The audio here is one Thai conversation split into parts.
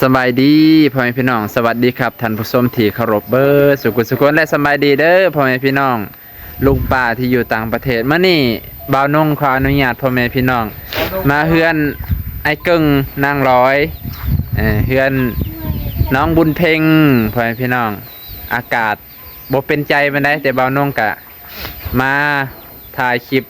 สบายดีพ่อแม่พี่น้องสวัสดีครับท่านผู้ชมที่เคารพเบอร์สุขุสุขและสบายดีเด้อพ่อแม่พี่น้องลุงป้าที่อยู่ต่างประเทศมื้อนี้บ่าวนงขออนุญาตพ่อแม่พี่น้องมาเฮือนไอ้กึ่งนางร้อยเฮือนน้องบุญเพ็งพ่อแม่พี่น้องอากาศบ่เป็นใจปานใดแต่บ่าวนงกะมาถ่ายคลิป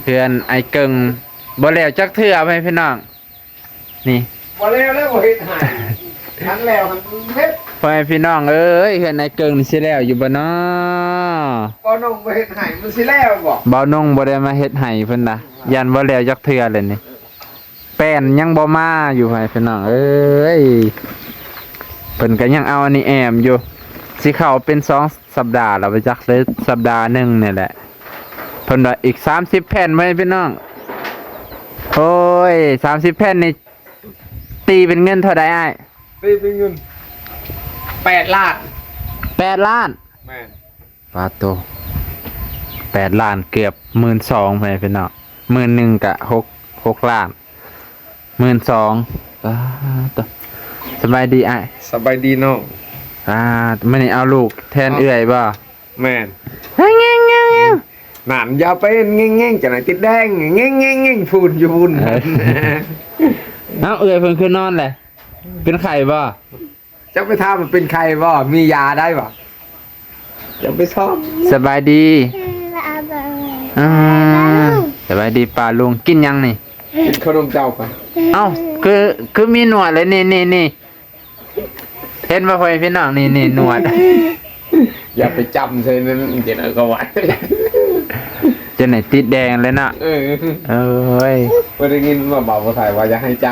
เฮือนไอ้กึ่งบ่แล้วจักเทื่อพ่อแม่พี่น้องนี่บ่แล้วบ่เฮ็ดให้ทั้งแล้วมันเฮ็ดพ่อแม่พี่น้องเอ้ยเฮือนไอ้เกิงนี่สิแล้วอยู่บ่น้อบ่น้องบ่เฮ็ดให้มันสิแล้วบ่บ่าวนงบ่ได้มาเฮ็ดให้เพิ่นน่ะยันบ่แล้วจักเทื่อเลยนี่แป้นยังบ่มาอยู่พ่อแม่พี่น้องเอ้ยเพิ่นก็ยังเอาอันนี้แอมอยู่สิเข้าเป็น2สัปดาห์แล้วไปจักเลยสัปดาห์นึงนี่แหละเพิ่นว่าอีก30แผ่นพ่อแม่พี่น้องโอ้ย30แผ่นนี่ตีเป็นเงินเท่าใดอ้ายตีเป็นเงิน8 ล้าน8 ล้านแม่นปาโต8 ล้านเกือบ 12,000 ไปพี่น้อง11,000กะ6 ล้าน 12,000ปาโตสบายดีอ้ายสบายดีน้องมื้อนี้เอาลูกแทนเอื้อยบ่แม่นแงงหนานอย่าไปแง่งๆจังได๋ติดแดงแง่งๆๆพูนอยู่พุ่นเอาเอื้อยเพิ่นคือนอนแหละเป็นไข้บ่จะไปถามมันเป็นใครบ่มียาได้บ่จะไปซ่อมสบายดีสบายดีป้าลุงกินยังนี่กินขนมเจ้าไปเอ้าคือมีหนวดเลยนี่เห็นบ่พ่อพี่น้องนี่หนวดอย่าไปจำใช่นั้นเดี๋ยวก็ไว้จะไหนติดแดงเลยนะเอ้ยบ่ได้ยินว่าบ่าวไทยว่าอย่าให้จ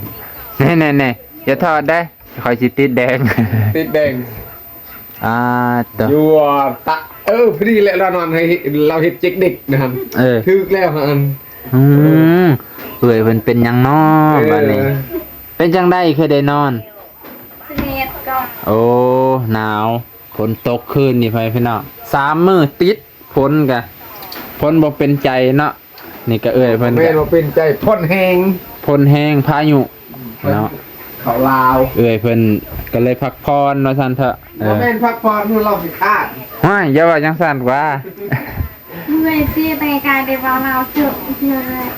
ำนี่อย่าทอดได้คอยสิติดแดงติดแดงตัวอยู่ตะพอดีแหละเรานอนให้เราเฮ็ดเจ๊กเด็กนะครับถึกแล้วอันเอ้ยมันเป็นยังน้อบัดนี้เป็นจังได้เคยได้นอนโอ้หนาวฝนตกคืนนี่พี่น้อง3 มื้อติดฝนกะฝนบ่เป็นใจเนาะนี่ก็เอ้ยเพิ่นบ่เป็นใจพ่นแห้งพายุเนาะเขาลาวเอ้ยเพิ่นก็เลยพักผ่อนว่าซั่นเถอะบ่แม่นพักผ่อนเราสิคาดฮ้ยอย่าว่าจังซั่นกว่าเมื่อสิไปกายไปว่าเราจุด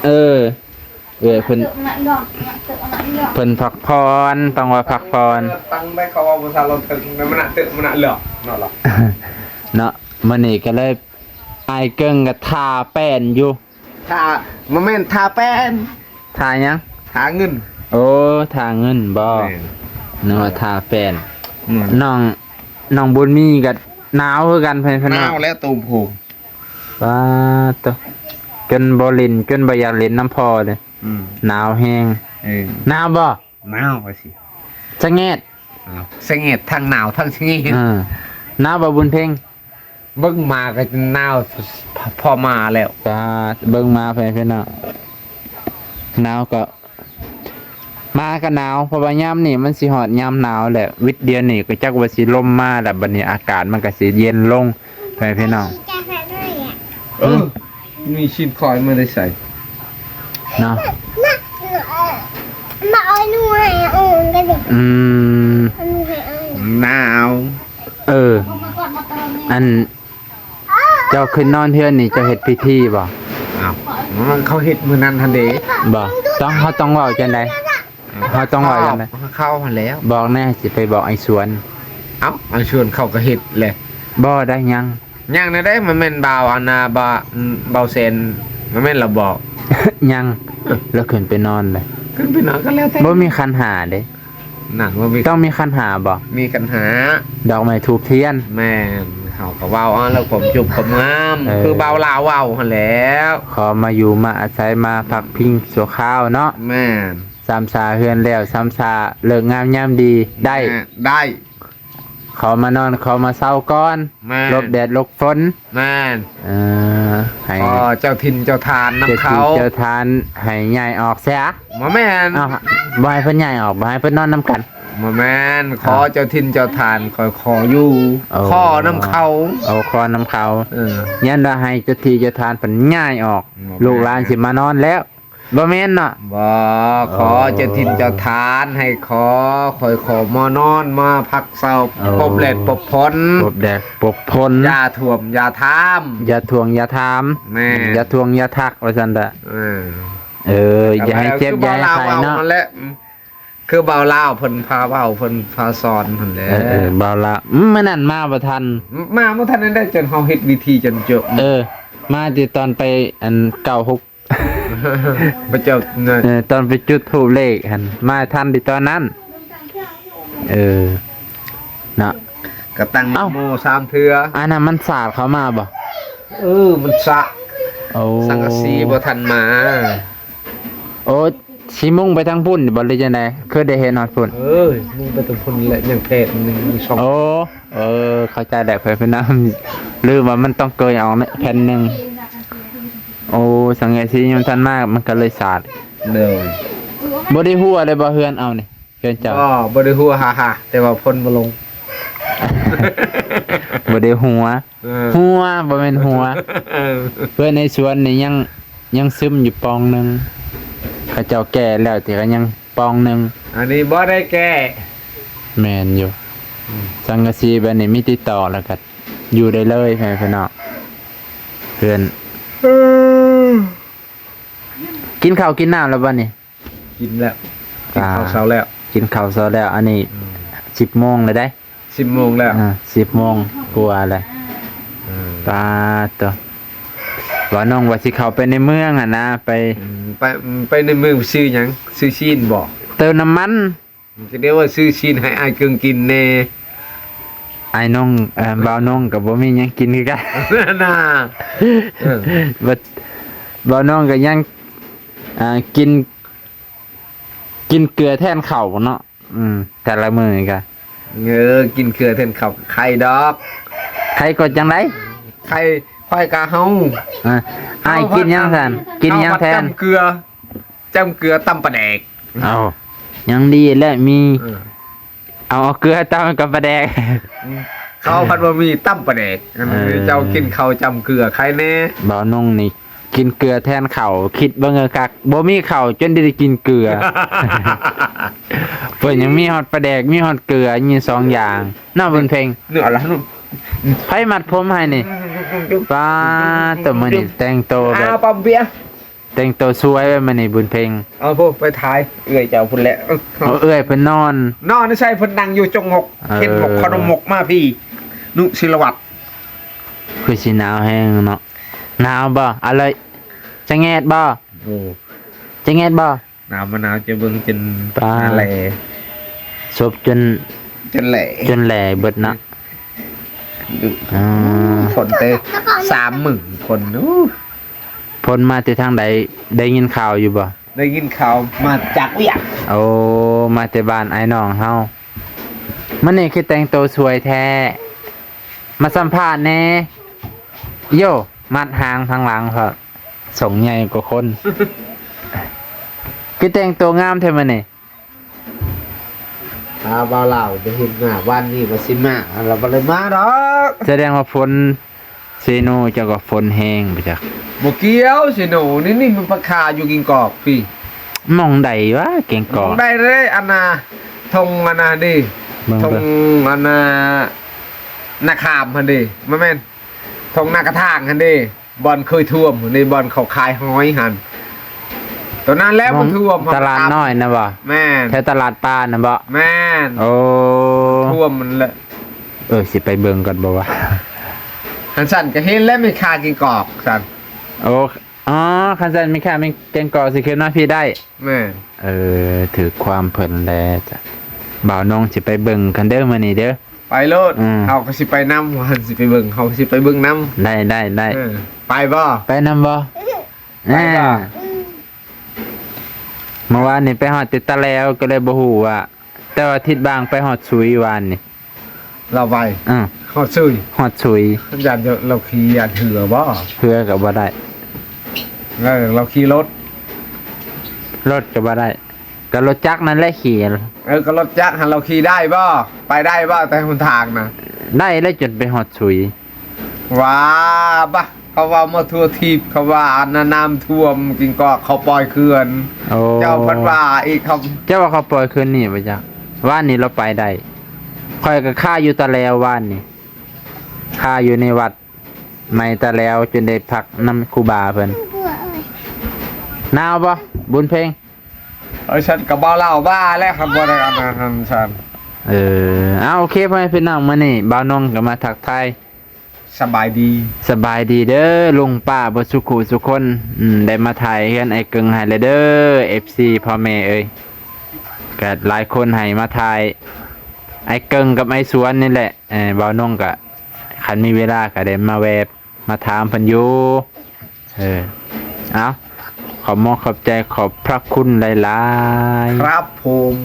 เอ้ยเพิ่นพักผ่อนต้องว่าพักผ่อนตั้งไปเขาว่าบ่ทันเราถึงมันน่ะตึกมันน่ะเหลือเนาะเนาะมื้อนี้ก็เลยไอ้เกิ้งก็ทาแป้นอยู่ทาบ่แม่นทาแป้นทาหยังทาเงินโอ้ทาเงินบ่นึกว่าทาแป้นน้องบุญมีก็หนาวคือกันเพิ่นหนาวแล้วตูมโหว้าตจนบ่เล่นจนบ่อยากเล่นน้ำพอเลยหนาวแฮงหนาวบ่หนาวว่าสิสะแงดทั้งหนาวทั้งสะแงดหนาวบ่บุญเพ็งเบิ่งมาก็หนาวพอมาแล้วเบิ่งมาเพิ่นน่ะหนาวก็มาก็หนาวเพราะว่ายามนี่มันสิฮอดยามหนาวแหละวิทย์เดือนนี่ก็จักว่าสิลมมาแล้วบัดนี้อากาศมันก็สิเย็นลงพี่น้องมีชิ้นคอยมาได้ใส่เนาะมาเอาหนูให้กันดิหนาวอันเจ้าขึ้นนอนเทือนนี่เจ้าเฮ็ดพิธีบ่อ้าวเขาเฮ็ดมื้อนั้นทันเด้บ่เขาต้องเว้าจังได๋เขาต้องเว้าจังได๋เข้ามาแล้วบอกแน่สิไปบอกไอ้สวนไอ้สวนเขาก็เฮ็ดแหละบ่ได้ยังน่ะได้มันแม่นบ่าวอันน่ะบ่าวเซนมันแม่นละบอกยังแล้วขึ้นไปนอนเลยขึ้นไปนอนก็แล้วแต่บ่มีคันหาเด้นั่นว่ามีต้องมีคันหาบ่มีคันหาดอกไม้ธูปเทียนแม่นเฮาก็เว้าแล้วผมจุบผมงามคือบ่าวลาวเว้าหั่นแล้วขอมาอยู่มาอาศัยมาพักพิงชั่วคราวเนาะแม่นซ้ำซาเฮือนแล้วซ้ำซาเลิกงามยามดีได้เขามานอนเขามาเศร้าก้อนลบแดดลบฝนแม่นให้เจ้าถิ่นเจ้าทานน้ำเขาเจ้าทานให้ใหญ่ออกเสียแม่นบ่ให้เพิ่นใหญ่ออกบ่ให้เพิ่นนอนน้ำกันแม่นขอเจ้าถิ่นเจ้าทานขออยู่ข้อน้ำเขาคอน้ำเขายันว่าให้เจ้าที่เจ้าทานเพิ่นใหญ่ออกลูกหลานสิมานอนแล้ว บ่แม่นเนาะ บ่ขอเจ้าถิ่นเจ้าทานให้ขอคอยขอมานอนมาพักเศร้าปบแลดปบพ้น ปบแดกปบพล ยาท่วมยาทาม อย่าทวงอย่าถาม แม่ อย่าทวงอย่าทักว่าซั่นล่ะ เออ อย่าให้เจ็บอย่าให้ใครเนาะ นั่นแหละคือเบาลาวเพิ่นพาเว้าเพิ่นพาสอนเพิ่นแหละ เบาละมื้อนั้นมาบ่ทัน มาเมื่อทันได้จนเฮาเฮ็ดวิธีจนจบ มาที่ตอนไปอัน96 ไปเจบเงิน ตอนไปจุดธูปเลขหั่นมาทันที่ตอนนั้นเนาะ ก็ตั้ง เอ้า โม3เทื่อ อันนั้นมันสาดเขามาบ่ มันสะ โอ้ สังกะสีบ่ทันมา โอ้สิมุ่งไปทางพุ่นบ่เลยจังได๋เคยได้เห็นฮอดพุ่น มึงไปตรงพุ่นแหละยังเพศนึงมีช่อง โอ้เข้าใจได้เพิ่นพี่น้ำลืมว่ามันต้องเกยเอาเนี่ยแผ่นหนึงโอ้สังเกตสิยังทันมากมันก็เลยสาด เลย บ่ได้ฮู้อะไรบ่เฮือนเอานี่เฮือนเจ้า บ่ได้หัวฮ่าๆแต่ว่าพ่นบ่ลง บ่ได้หัว หั หัวบ่แม่นหัว เออ เพื่อนในสวนนี่ยังซึมอยู่ปองหนึงเขาเจ้าแก่แล้วแต่ก็ยังปองหนึง อันนี้บ่ได้แก้ แม่นอยู่สังกะสีแบบนี้มีติดต่อแล้วก็อยู่ได้เลยแม่พี่น้องเพื่อนกินข้าวกินน้ำแล้วบ่นี่ กินแล้วกินข้าวเช้าแล้ว กินข้าวเช้าแล้วอันนี้10 โมงเลยได้ 10 โมงแล้ว 10 โมงกว่าเลยปาตัวว่าน้องว่าสิเข้าไปในเมืองอ่ะนะไป ไปในเมืองซื้อหยังซื้อชีนบ่ เติมน้ำมัน จะเรียกว่าซื้อชีนให้อายเกิงกินแน่ ไอ้น้องบ่าวน้องก็บ่มีหยังกินคือกัน น่า บัดบ่าวน้องก็ยังกินเกลือแทนข้าวเนาะแต่ละมื้อก็ กินเกลือแทนข้าวไข่ดอก ใครก็จังได๋ ไข่ควายกาเฮา อ้ายกินหยังซั่นกินหยังแทน จำเกลือตำปลาแดก เอายังดีและมีเอาเกลือตำกับปลาแดก เขาพัดบะหมี่ตำปลาแดกเจ้ากินข้าวจำเกลือใครแน่ บ่าวน้องนี่กินเกลือแทนข้าวคิดเบิ่งเออคักบ่มีข้าวจนได้กินเกลือ เพิ่นยังมีฮอดปลาแดกมีฮอดเกลือมีสองอย่างน่าเบิ่นเพลง เนื้อละนุ่ม ไผมัดผมให้นี่ป้าตัวมื้อนี้แต่งตัวแบบ ปอมเบีย แต่งตัวสวยไว้มื้อนี้บุญเพลง เอาพวกไปถ่ายเอื้อยเจ้าพุ่นแหละ เอาเอื้อยเพิ่นนอน นอนนี่ใช่เพิ่นนั่งอยู่จงหกเฮ็ดหมกขนมหมกมาพี่นุศิลวัตร คือสิหนาวแฮงเนาะหนาวบ่อะไรจะแงดบ่ โอ้ จะแงดบ่ หนาวมะนาวจะเบิ่งจน ปลา แหล่ ศพจน แหล่ แหล่เบิดเนาะอ่า คนเต30,000คนนู้ พ้นมาแต่ทางใดได้ยินข่าวอยู่บ่ ได้ยินข่าวมาจากเวียง โอ้มาแต่บ้านไอ้น้องเฮามันนี่คือแต่งตัวสวยแท้ มาสัมภาษณ์แหน่โยมัดหางทางหลังครับส่งใหญ่กว่าคน คือแต่งตัวงามแท้มื้อนี่ บ่าวลาวได้เห็นมาวันนี้ว่าสิมาเราบ่ได้มาดอก แสดงว่าฝนเซโนเจ้าก็ฝนแห้งไปจัก บ่เกี่ยวสิหนูนี่มันราคาอยู่กินกอกพี่ มองใดวะเก่งกอ ได้เลยอันน่ะทงอันน่ะดิ เบิ่ง ทง เบิ่ง อันน่ะนาคามหั่นดิบ่แม่นทงนากระทางหั่นดิบ่อนเคยท่วมในบ่อนเขาขายหอยหั่นตอนนั้นแล้วมันท่วม ตลาดน้อยนะบ่ แม่น แถวตลาดปลานะบ่ แม่น โอ้ ท่วมมันแหละ สิไปเบิ่งก่อนบ่วะ หันสั่นก็เห็นแล้วไม่คากินกอกสั่น โอ้อ๋อคันซันมีค่ามีเก่งกอสิขึ้นมาพี่ได้ แม่น ถือความเพิ่นแลจ้ะบ่าวน้องสิไปเบิ่งกันเด้อมื้อนี้เด้อ ไปโลด อืม เฮาก็สิไปนำหันสิไปเบิ่งเฮาสิไปเบิ่งนำ ได้ ไปบ่ ไปนำบ่ ไปบ่ เมื่อวานนี่ไปฮอดติดตะแล้วก็เลยบ่ฮู้ว่า แต่ว่าทิศบางไปฮอดสุยวานนี่ เราไป อื้อ เฮาซื้อ ฮอดสุย อยากจะเราขี่อยากเหือบ่ เพื่อก็บ่ได้ เราขี่รถ รถก็บ่ได้ก็รถจักรนั่นแหละขี่ ก็รถจักรหันเราขี่ได้บ่ไปได้บ่แต่หนทางนะ ได้แล้วจนไปฮอดสุย ว้าบ่ เขาว่ามาทั่วทีบเขาว่าน้ำท่วมกินก็เขาปล่อยเขื่อน โอ้ เจ้าพันว่าอีกครับ เจ้าว่าเขาปล่อยคืนนี่ไปจ้ะว่านนี้เราไปได้คอยกับข้าอยู่ตะแล้วว่านนี่ข้าอยู่ในวัดไม่ตะแล้วจนได้พักน้ำครูบาเพิ่นหนาวปะบุญเพลง ฉันกับบ่าวเล่าบ้าแล้วครับบ่ได้กันนะครับฉัน เอาโอเคพ่อแม่พี่น้องมานี่บ่าวนงก็มาทักทาย สบายดี สบายดีเด้อลุงป้าบ่สุขุสุคนได้มาถ่ายกันไอ้กึ่งให้เลยเด้อ FC พ่อแม่เอ้ยก็หลายคนให้มาถ่ายไอ้กึ่งกับไอ้สวนนี่แหละบ่าวนงก็คันมีเวลาก็ได้มาแวบมาถามเพิ่นอยู่เอาขอบมอกขอบใจขอบพระคุณหลายๆ ครับผม